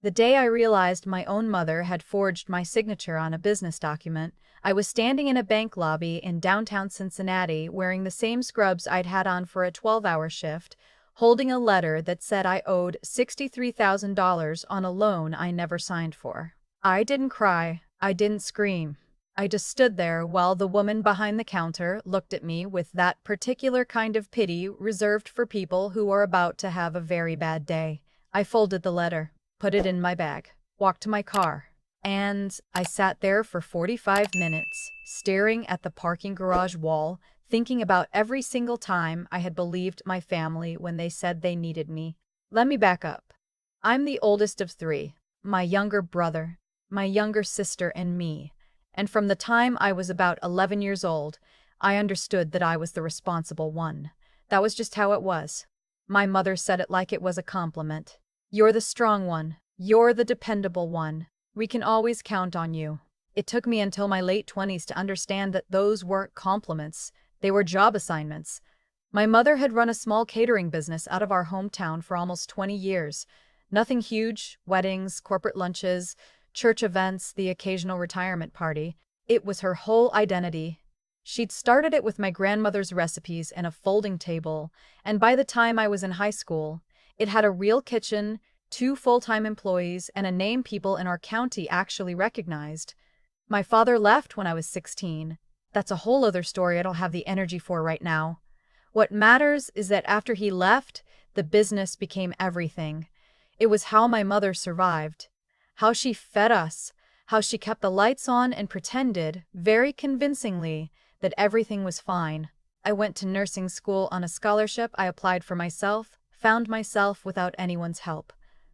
The day I realized my own mother had forged my signature on a business document, I was standing in a bank lobby in downtown Cincinnati wearing the same scrubs I'd had on for a 12-hour shift, holding a letter that said I owed $63,000 on a loan I never signed for. I didn't cry. I didn't scream. I just stood there while the woman behind the counter looked at me with that particular kind of pity reserved for people who are about to have a very bad day. I folded the letter, put it in my bag, walked to my car, and I sat there for 45 minutes, staring at the parking garage wall, thinking about every single time I had believed my family when they said they needed me. Let me back up. I'm the oldest of three, my younger brother, my younger sister, and me. And from the time I was about 11 years old, I understood that I was the responsible one. That was just how it was. My mother said it like it was a compliment. You're the strong one. You're the dependable one. We can always count on you. It took me until my late 20s to understand that those weren't compliments. They were job assignments. My mother had run a small catering business out of our hometown for almost 20 years. Nothing huge, weddings, corporate lunches, church events, the occasional retirement party. It was her whole identity. She'd started it with my grandmother's recipes and a folding table, and by the time I was in high school, it had a real kitchen, 2 full-time employees, and a name people in our county actually recognized. My father left when I was 16. That's a whole other story I don't have the energy for right now. What matters is that after he left, the business became everything. It was how my mother survived, how she fed us, how she kept the lights on and pretended, very convincingly, that everything was fine. I went to nursing school on a scholarship I applied for myself, found myself without anyone's help.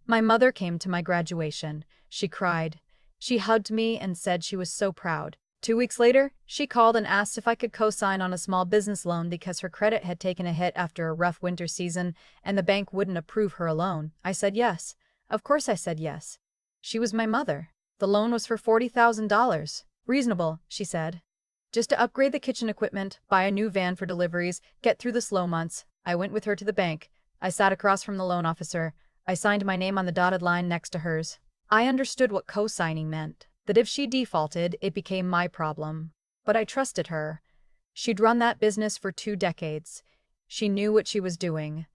My mother came to my graduation. She cried. She hugged me and said she was so proud. 2 weeks later, she called and asked if I could co-sign on a small business loan because her credit had taken a hit after a rough winter season and the bank wouldn't approve her a loan. I said yes. Of course I said yes. She was my mother. The loan was for $40,000. Reasonable, she said. Just to upgrade the kitchen equipment, buy a new van for deliveries, get through the slow months. I went with her to the bank. I sat across from the loan officer. I signed my name on the dotted line next to hers. I understood what co-signing meant, that if she defaulted, it became my problem. But I trusted her. She'd run that business for 2 decades. She knew what she was doing.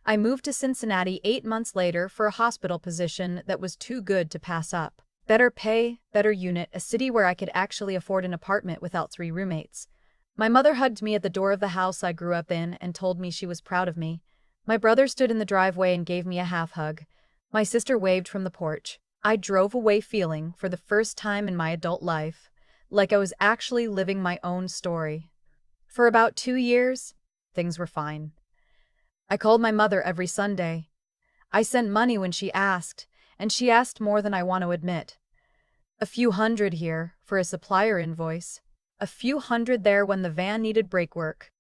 I moved to Cincinnati 8 months later for a hospital position that was too good to pass up. Better pay, better unit, a city where I could actually afford an apartment without 3 roommates. My mother hugged me at the door of the house I grew up in and told me she was proud of me. My brother stood in the driveway and gave me a half hug. My sister waved from the porch. I drove away feeling, for the first time in my adult life, like I was actually living my own story. For about 2 years, things were fine. I called my mother every Sunday. I sent money when she asked, and she asked more than I want to admit. A few hundred here for a supplier invoice. A few hundred there when the van needed brake work.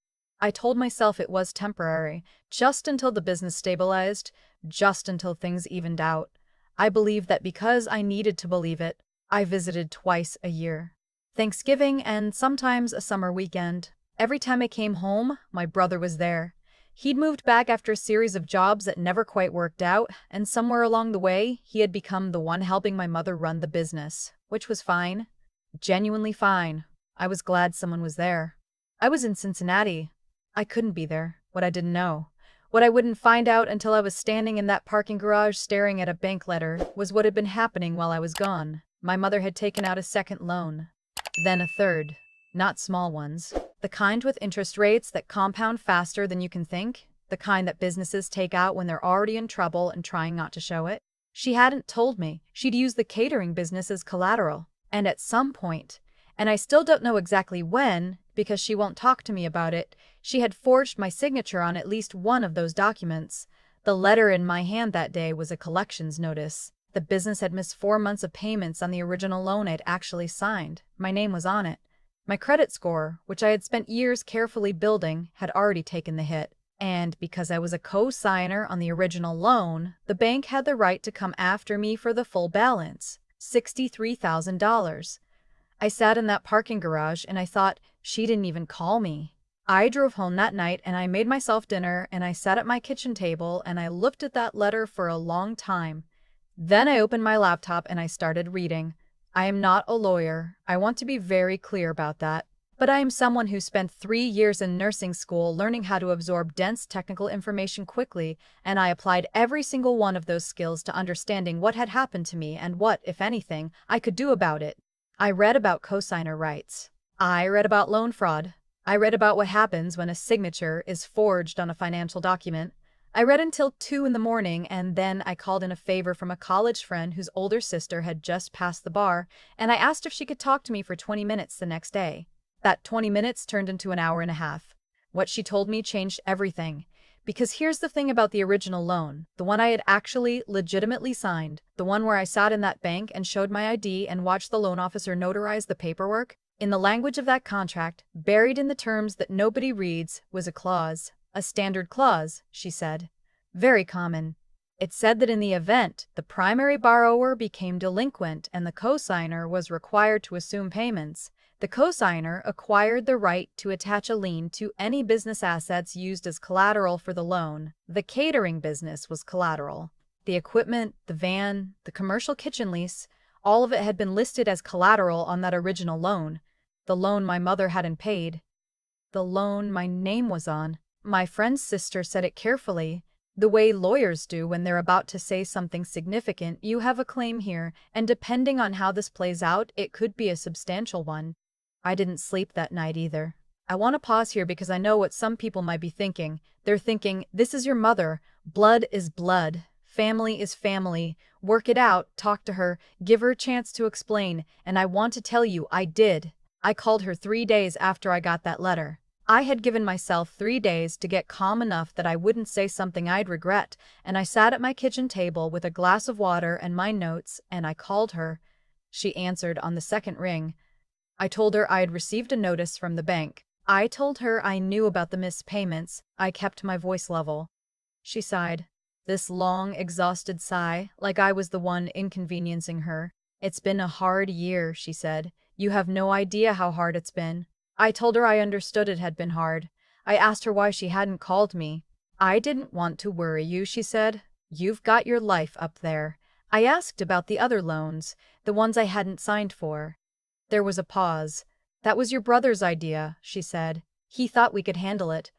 I told myself it was temporary, just until the business stabilized, just until things evened out. I believed that because I needed to believe it, I visited twice a year. Thanksgiving and sometimes a summer weekend. Every time I came home, my brother was there. He'd moved back after a series of jobs that never quite worked out, and somewhere along the way, he had become the one helping my mother run the business, which was fine. Genuinely fine. I was glad someone was there. I was in Cincinnati. I couldn't be there. What I didn't know, what I wouldn't find out until I was standing in that parking garage staring at a bank letter, was what had been happening while I was gone. My mother had taken out a second loan, then a third. Not small ones. The kind with interest rates that compound faster than you can think. The kind that businesses take out when they're already in trouble and trying not to show it. She hadn't told me she'd use the catering business as collateral. And at some point, and I still don't know exactly when, because she won't talk to me about it, she had forged my signature on at least one of those documents. The letter in my hand that day was a collections notice. The business had missed 4 months of payments on the original loan I'd actually signed. My name was on it. My credit score, which I had spent years carefully building, had already taken the hit. And because I was a co-signer on the original loan, the bank had the right to come after me for the full balance, $63,000. I sat in that parking garage and I thought, she didn't even call me. I drove home that night and I made myself dinner and I sat at my kitchen table and I looked at that letter for a long time. Then I opened my laptop and I started reading. I am not a lawyer. I want to be very clear about that. But I am someone who spent 3 years in nursing school learning how to absorb dense technical information quickly, and I applied every single one of those skills to understanding what had happened to me and what, if anything, I could do about it. I read about cosigner rights. I read about loan fraud. I read about what happens when a signature is forged on a financial document. I read until 2 in the morning, and then I called in a favor from a college friend whose older sister had just passed the bar, and I asked if she could talk to me for 20 minutes the next day. That 20 minutes turned into an hour and a half. What she told me changed everything. Because here's the thing about the original loan, the one I had actually legitimately signed, the one where I sat in that bank and showed my ID and watched the loan officer notarize the paperwork. In the language of that contract, buried in the terms that nobody reads, was a clause. A standard clause, she said. Very common. It said that in the event the primary borrower became delinquent and the cosigner was required to assume payments, the cosigner acquired the right to attach a lien to any business assets used as collateral for the loan. The catering business was collateral. The equipment, the van, the commercial kitchen lease, all of it had been listed as collateral on that original loan. The loan my mother hadn't paid. The loan my name was on. My friend's sister said it carefully. The way lawyers do when they're about to say something significant. You have a claim here, and depending on how this plays out, it could be a substantial one. I didn't sleep that night either. I want to pause here because I know what some people might be thinking. They're thinking, this is your mother. Blood is blood. Family is family. Work it out, talk to her, give her a chance to explain, and I want to tell you, I did. I called her 3 days after I got that letter. I had given myself 3 days to get calm enough that I wouldn't say something I'd regret, and I sat at my kitchen table with a glass of water and my notes, and I called her. She answered on the second ring. I told her I had received a notice from the bank. I told her I knew about the missed payments. I kept my voice level. She sighed. This long, exhausted sigh, like I was the one inconveniencing her. It's been a hard year, she said. You have no idea how hard it's been. I told her I understood it had been hard. I asked her why she hadn't called me. I didn't want to worry you, she said. You've got your life up there. I asked about the other loans, the ones I hadn't signed for. There was a pause. That was your brother's idea, she said. He thought we could handle it.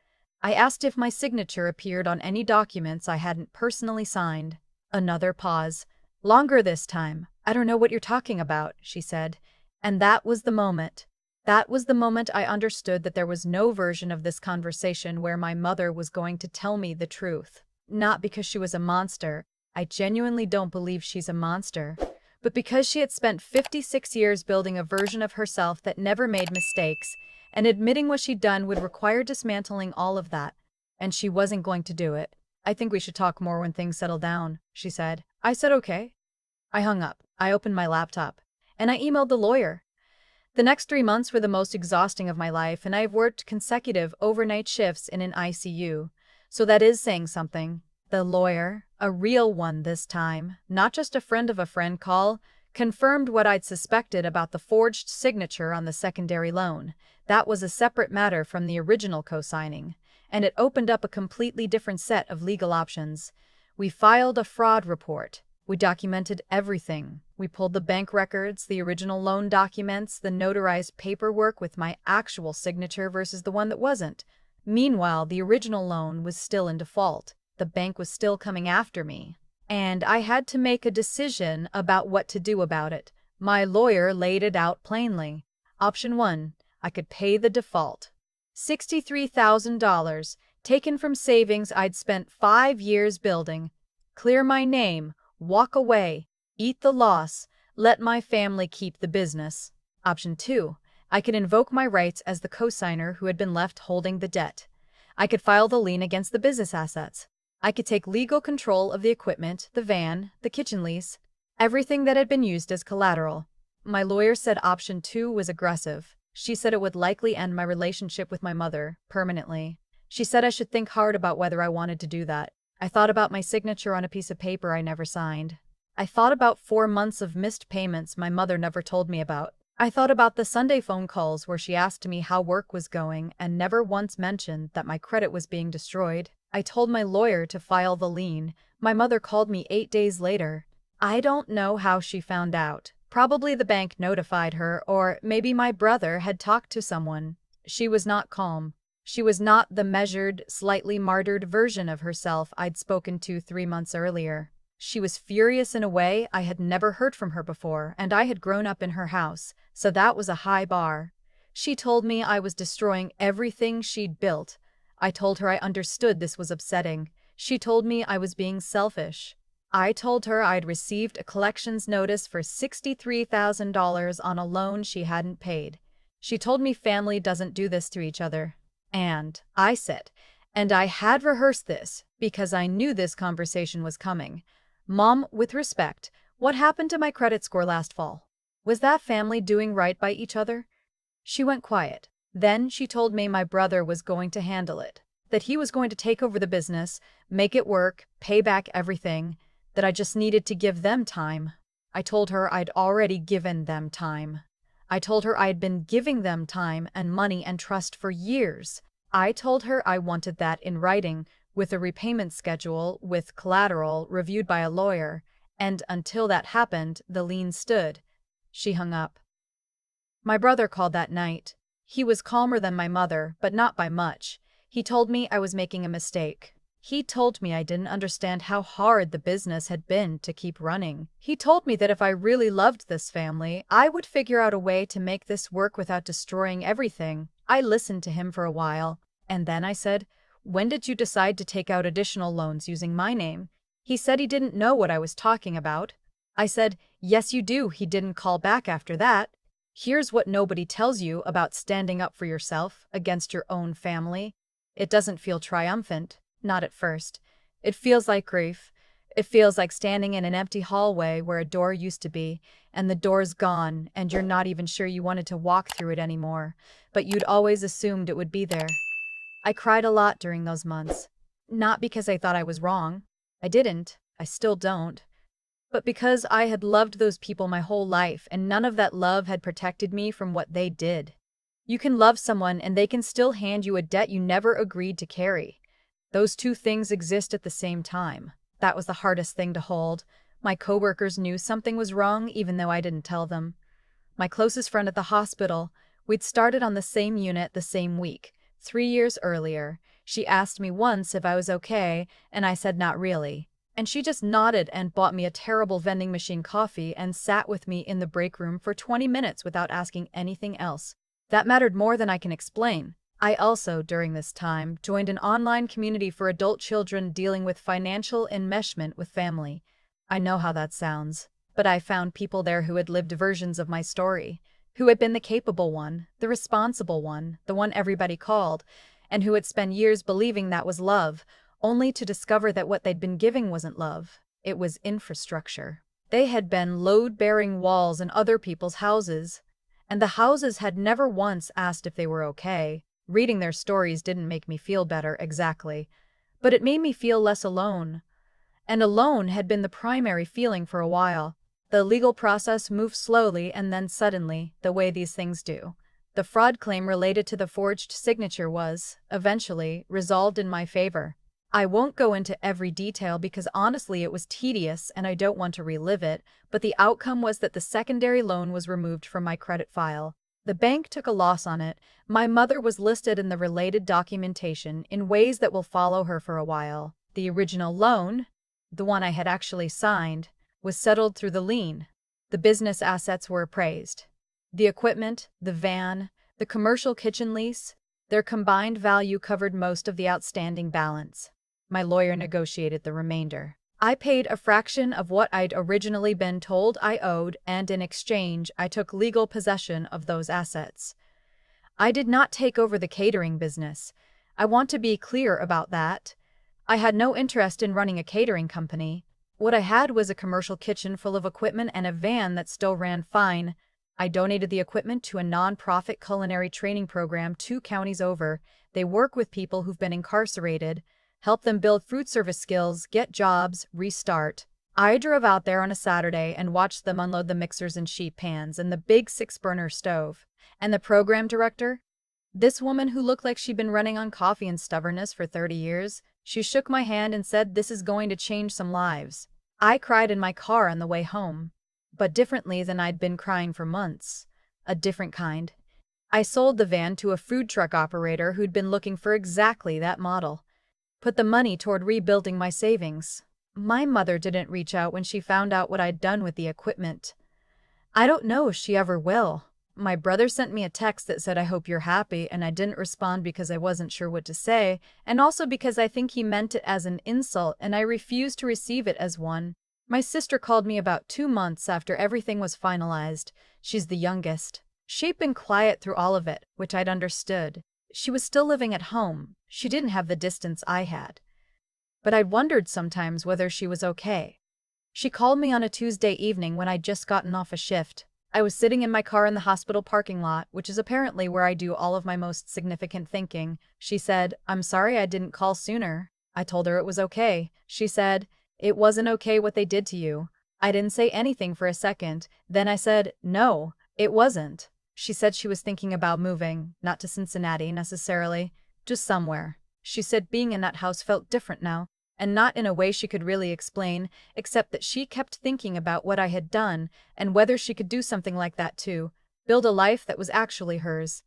I asked if my signature appeared on any documents I hadn't personally signed. Another pause. Longer this time. I don't know what you're talking about, she said. And that was the moment. That was the moment I understood that there was no version of this conversation where my mother was going to tell me the truth. Not because she was a monster. I genuinely don't believe she's a monster. But because she had spent 56 years building a version of herself that never made mistakes, and admitting what she'd done would require dismantling all of that. And she wasn't going to do it. I think we should talk more when things settle down, she said. I said okay. I hung up. I opened my laptop. And I emailed the lawyer. The next 3 months were the most exhausting of my life, and I have worked consecutive overnight shifts in an ICU. So that is saying something. The lawyer, a real one this time, not just a friend of a friend call, confirmed what I'd suspected about the forged signature on the secondary loan. That was a separate matter from the original co-signing, and it opened up a completely different set of legal options. We filed a fraud report. We documented everything. We pulled the bank records, the original loan documents, the notarized paperwork with my actual signature versus the one that wasn't. Meanwhile, the original loan was still in default. The bank was still coming after me. And I had to make a decision about what to do about it. My lawyer laid it out plainly. Option 1, I could pay the default. $63,000, taken from savings I'd spent 5 years building. Clear my name, walk away, eat the loss, let my family keep the business. Option 2, I could invoke my rights as the cosigner who had been left holding the debt. I could file the lien against the business assets. I could take legal control of the equipment, the van, the kitchen lease, everything that had been used as collateral. My lawyer said option 2 was aggressive. She said it would likely end my relationship with my mother, permanently. She said I should think hard about whether I wanted to do that. I thought about my signature on a piece of paper I never signed. I thought about 4 months of missed payments my mother never told me about. I thought about the Sunday phone calls where she asked me how work was going and never once mentioned that my credit was being destroyed. I told my lawyer to file the lien. My mother called me 8 days later. I don't know how she found out. Probably the bank notified her, or maybe my brother had talked to someone. She was not calm. She was not the measured, slightly martyred version of herself I'd spoken to 3 months earlier. She was furious in a way I had never heard from her before, and I had grown up in her house, so that was a high bar. She told me I was destroying everything she'd built. I told her I understood this was upsetting. She told me I was being selfish. I told her I'd received a collections notice for $63,000 on a loan she hadn't paid. She told me family doesn't do this to each other. And I said, and I had rehearsed this because I knew this conversation was coming. Mom, with respect, what happened to my credit score last fall? Was that family doing right by each other? She went quiet. Then she told me my brother was going to handle it, that he was going to take over the business, make it work, pay back everything, that I just needed to give them time. I told her I'd already given them time. I told her I'd been giving them time and money and trust for years. I told her I wanted that in writing, with a repayment schedule, with collateral reviewed by a lawyer, and until that happened, the lien stood. She hung up. My brother called that night. He was calmer than my mother, but not by much. He told me I was making a mistake. He told me I didn't understand how hard the business had been to keep running. He told me that if I really loved this family, I would figure out a way to make this work without destroying everything. I listened to him for a while, and then I said, "When did you decide to take out additional loans using my name?" He said he didn't know what I was talking about. I said, "Yes, you do." He didn't call back after that. Here's what nobody tells you about standing up for yourself against your own family. It doesn't feel triumphant, not at first. It feels like grief. It feels like standing in an empty hallway where a door used to be, and the door's gone, and you're not even sure you wanted to walk through it anymore, but you'd always assumed it would be there. I cried a lot during those months. Not because I thought I was wrong. I didn't. I still don't. But because I had loved those people my whole life, and none of that love had protected me from what they did. You can love someone and they can still hand you a debt you never agreed to carry. Those two things exist at the same time. That was the hardest thing to hold. My coworkers knew something was wrong even though I didn't tell them. My closest friend at the hospital, we'd started on the same unit the same week, 3 years earlier. She asked me once if I was okay, and I said not really. And she just nodded and bought me a terrible vending machine coffee and sat with me in the break room for 20 minutes without asking anything else. That mattered more than I can explain. I also, during this time, joined an online community for adult children dealing with financial enmeshment with family. I know how that sounds, but I found people there who had lived versions of my story, who had been the capable one, the responsible one, the one everybody called, and who had spent years believing that was love, only to discover that what they'd been giving wasn't love. It was infrastructure. They had been load-bearing walls in other people's houses, and the houses had never once asked if they were okay. Reading their stories didn't make me feel better exactly, but it made me feel less alone. And alone had been the primary feeling for a while. The legal process moved slowly and then suddenly, the way these things do. The fraud claim related to the forged signature was, eventually, resolved in my favor. I won't go into every detail because honestly it was tedious and I don't want to relive it, but the outcome was that the secondary loan was removed from my credit file. The bank took a loss on it. My mother was listed in the related documentation in ways that will follow her for a while. The original loan, the one I had actually signed, was settled through the lien. The business assets were appraised. The equipment, the van, the commercial kitchen lease, their combined value covered most of the outstanding balance. My lawyer negotiated the remainder. I paid a fraction of what I'd originally been told I owed, and in exchange, I took legal possession of those assets. I did not take over the catering business. I want to be clear about that. I had no interest in running a catering company. What I had was a commercial kitchen full of equipment and a van that still ran fine. I donated the equipment to a non-profit culinary training program 2 counties over. They work with people who've been incarcerated, help them build food service skills, get jobs, restart. I drove out there on a Saturday and watched them unload the mixers and sheet pans and the big 6-burner stove. And the program director? This woman who looked like she'd been running on coffee and stubbornness for 30 years, she shook my hand and said, "This is going to change some lives." I cried in my car on the way home, but differently than I'd been crying for months. A different kind. I sold the van to a food truck operator who'd been looking for exactly that model. Put the money toward rebuilding my savings. My mother didn't reach out when she found out what I'd done with the equipment. I don't know if she ever will. My brother sent me a text that said I hope you're happy, and I didn't respond because I wasn't sure what to say, and also because I think he meant it as an insult and I refused to receive it as one. My sister called me about 2 months after everything was finalized. She's the youngest. She'd been quiet through all of it, which I'd understood. She was still living at home. She didn't have the distance I had. But I'd wondered sometimes whether she was okay. She called me on a Tuesday evening when I'd just gotten off a shift. I was sitting in my car in the hospital parking lot, which is apparently where I do all of my most significant thinking. She said, "I'm sorry I didn't call sooner." I told her it was okay. She said, "It wasn't okay what they did to you." I didn't say anything for a second. Then I said, "No, it wasn't." She said she was thinking about moving, not to Cincinnati necessarily, just somewhere. She said being in that house felt different now, and not in a way she could really explain, except that she kept thinking about what I had done and whether she could do something like that too, build a life that was actually hers.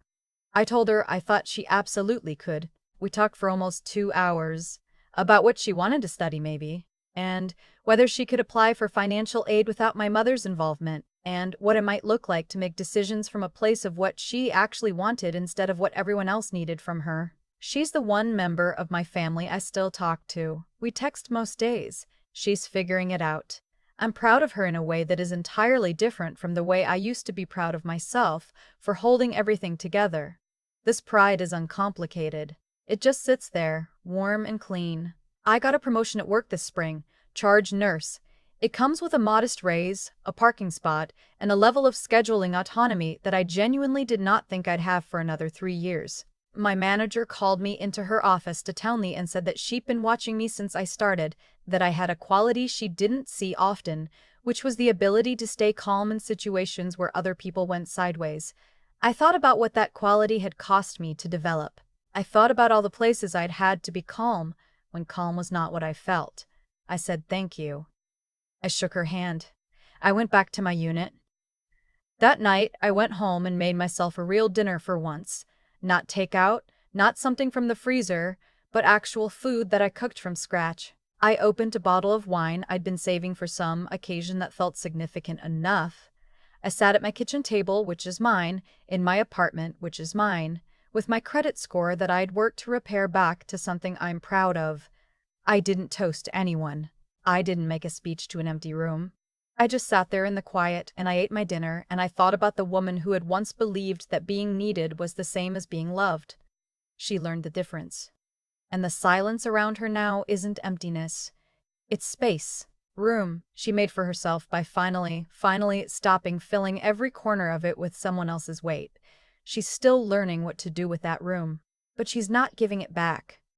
I told her I thought she absolutely could. We talked for almost 2 hours about what she wanted to study maybe, and whether she could apply for financial aid without my mother's involvement, and what it might look like to make decisions from a place of what she actually wanted instead of what everyone else needed from her. She's the one member of my family I still talk to. We text most days. She's figuring it out. I'm proud of her in a way that is entirely different from the way I used to be proud of myself for holding everything together. This pride is uncomplicated. It just sits there, warm and clean. I got a promotion at work this spring, charge nurse. It comes with a modest raise, a parking spot, and a level of scheduling autonomy that I genuinely did not think I'd have for another 3 years. My manager called me into her office to tell me and said that she'd been watching me since I started, that I had a quality she didn't see often, which was the ability to stay calm in situations where other people went sideways. I thought about what that quality had cost me to develop. I thought about all the places I'd had to be calm when calm was not what I felt. I said thank you. I shook her hand. I went back to my unit. That night, I went home and made myself a real dinner for once. Not takeout, not something from the freezer, but actual food that I cooked from scratch. I opened a bottle of wine I'd been saving for some occasion that felt significant enough. I sat at my kitchen table, which is mine, in my apartment, which is mine, with my credit score that I'd worked to repair back to something I'm proud of. I didn't toast anyone. I didn't make a speech to an empty room. I just sat there in the quiet and I ate my dinner and I thought about the woman who had once believed that being needed was the same as being loved. She learned the difference. And the silence around her now isn't emptiness. It's space, room she made for herself by finally stopping filling every corner of it with someone else's weight. She's still learning what to do with that room, but she's not giving it back.